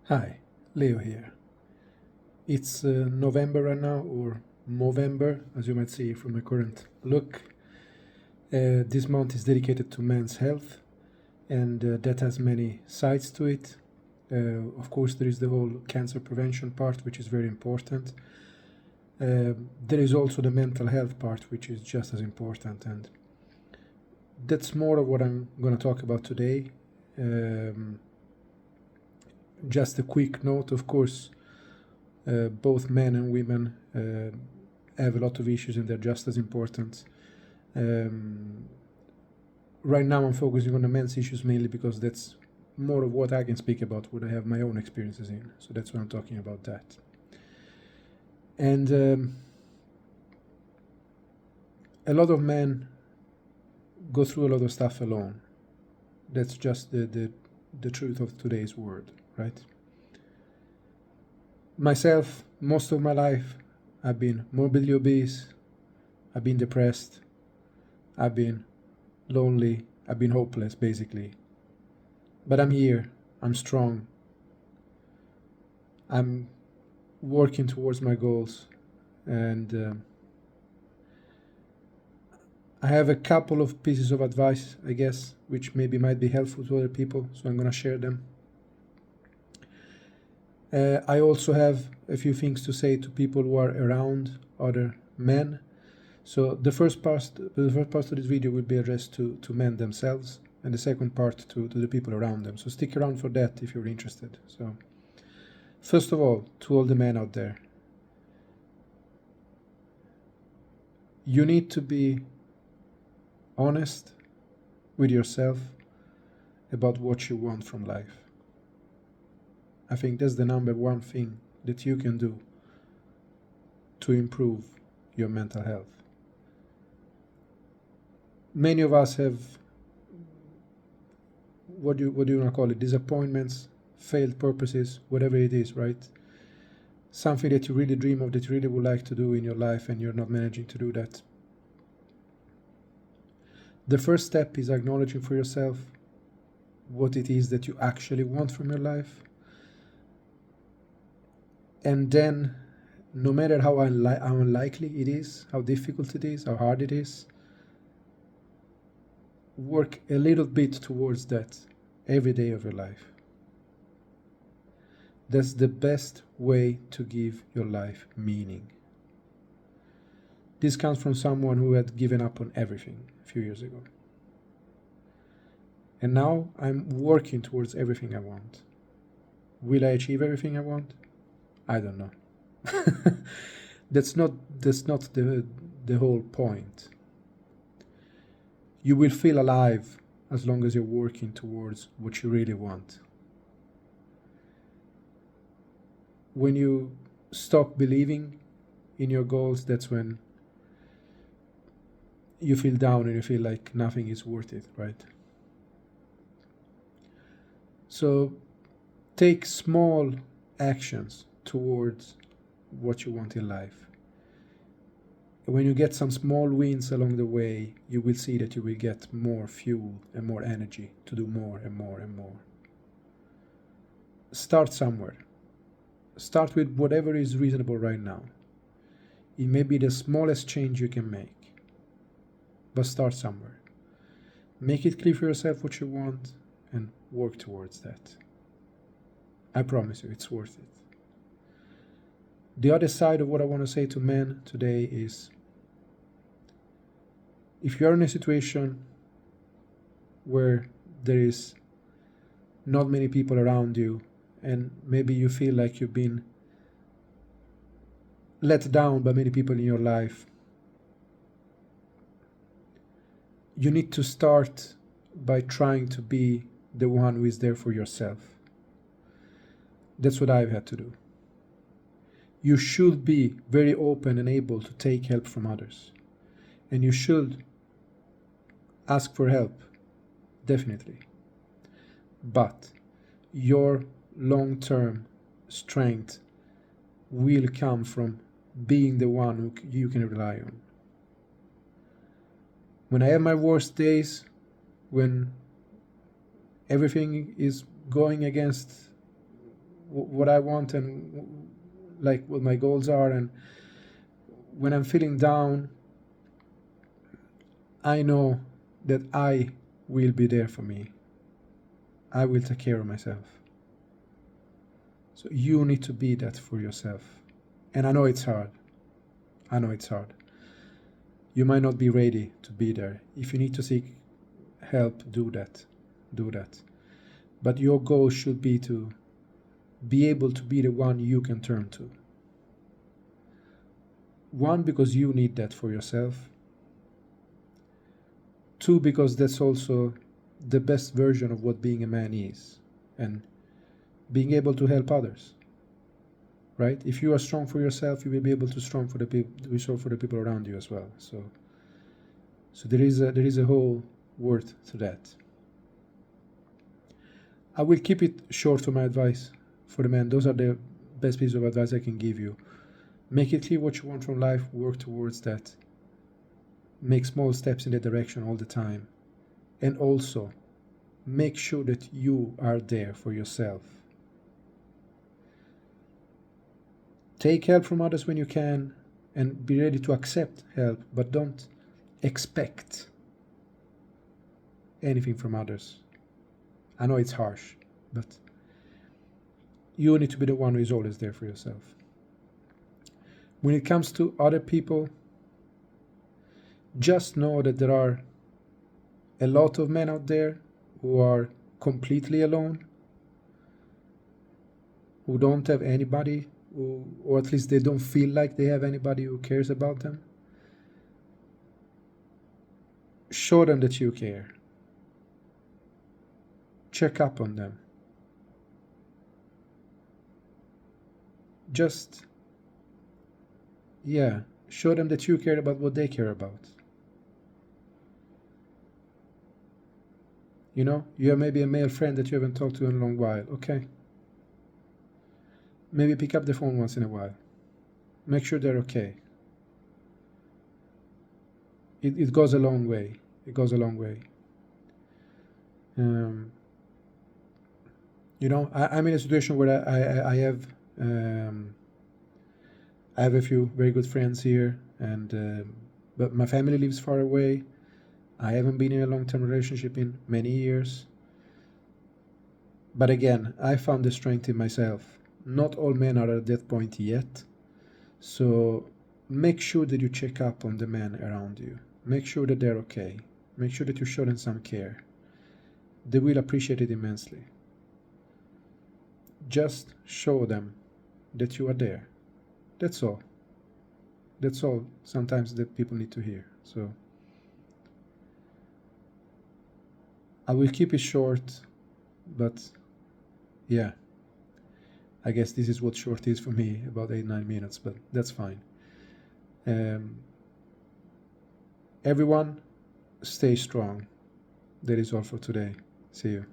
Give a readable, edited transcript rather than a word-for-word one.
Hi, Leo here. It's November right now, or Movember, as you might see from my current look. This month is dedicated to men's health, and that has many sides to it. Of course, there is the whole cancer prevention part, which is very important. There is also the mental health part, which is just as important, and that's more of what I'm going to talk about today. Um, just a quick note, of course. Both men and women have a lot of issues and they're just as important. Right now I'm focusing on the men's issues mainly because that's more of what I can speak about, what I have my own experiences in. So that's why I'm talking about that. And a lot of men go through a lot of stuff alone. That's just the truth of today's world, right? Myself, most of my life, I've been morbidly obese, I've been depressed, I've been lonely, I've been hopeless, basically. But I'm here, I'm strong, I'm working towards my goals, and I have a couple of pieces of advice, I guess, which maybe might be helpful to other people, so I'm gonna share them. I also have a few things to say to people who are around other men. So the first part of this video will be addressed to men themselves, and the second part to the people around them. So stick around for that if you're interested. So first of all, to all the men out there, you need to be honest with yourself about what you want from life. I think that's the number one thing that you can do to improve your mental health. Many of us have, what do you want to call it, disappointments, failed purposes, whatever it is, right? Something that you really dream of, that you really would like to do in your life, and you're not managing to do that. The first step is acknowledging for yourself what it is that you actually want from your life. And then, no matter how unlikely it is, how difficult it is, how hard it is, work a little bit towards that every day of your life. That's the best way to give your life meaning. This comes from someone who had given up on everything a few years ago. And now I'm working towards everything I want. Will I achieve everything I want? I don't know. That's not the whole point. You will feel alive as long as you're working towards what you really want. When you stop believing in your goals, that's when you feel down and you feel like nothing is worth it, right? So take small actions towards what you want in life. When you get some small wins along the way, you will see that you will get more fuel and more energy to do more and more and more. Start somewhere. Start with whatever is reasonable right now. It may be the smallest change you can make, but start somewhere. Make it clear for yourself what you want and work towards that. I promise you, it's worth it. The other side of what I want to say to men today is, if you're in a situation where there is not many people around you, and maybe you feel like you've been let down by many people in your life, you need to start by trying to be the one who is there for yourself. That's what I've had to do. You should be very open and able to take help from others. And you should ask for help, definitely. But your long-term strength will come from being the one who you can rely on. When I have my worst days, when everything is going against what I want and like what my goals are. And when I'm feeling down, I know that I will be there for me. I will take care of myself. So you need to be that for yourself. And I know it's hard. I know it's hard. You might not be ready to be there. If you need to seek help, do that. Do that. But your goal should be to be able to be the one you can turn to. One, because you need that for yourself. Two, because that's also the best version of what being a man is, and being able to help others. Right? If you are strong for yourself, you will be able to be strong for the people around you as well. So there is a whole worth to that. I will keep it short for my advice for the men. Those are the best pieces of advice I can give you. Make it clear what you want from life, work towards that. Make small steps in that direction all the time. And also, make sure that you are there for yourself. Take help from others when you can, and be ready to accept help, but don't expect anything from others. I know it's harsh, but you need to be the one who is always there for yourself. When it comes to other people, just know that there are a lot of men out there who are completely alone, who don't have anybody, or at least they don't feel like they have anybody who cares about them. Show them that you care. Check up on them. Just, show them that you care about what they care about. You know, you have maybe a male friend that you haven't talked to in a long while. Okay. Maybe pick up the phone once in a while. Make sure they're okay. It goes a long way. It goes a long way. You know, I'm in a situation where I have a few very good friends here, and but my family lives far away. I haven't been in a long-term relationship in many years. But again, I found the strength in myself. Not all men are at that point yet. So make sure that you check up on the men around you. Make sure that they're okay. Make sure that you show them some care. They will appreciate it immensely. Just show them that you are there. That's all. That's all sometimes that people need to hear. So I will keep it short, but yeah, I guess this is what short is for me, about 8-9 minutes, but that's fine. Everyone, stay strong. That is all for today. See you.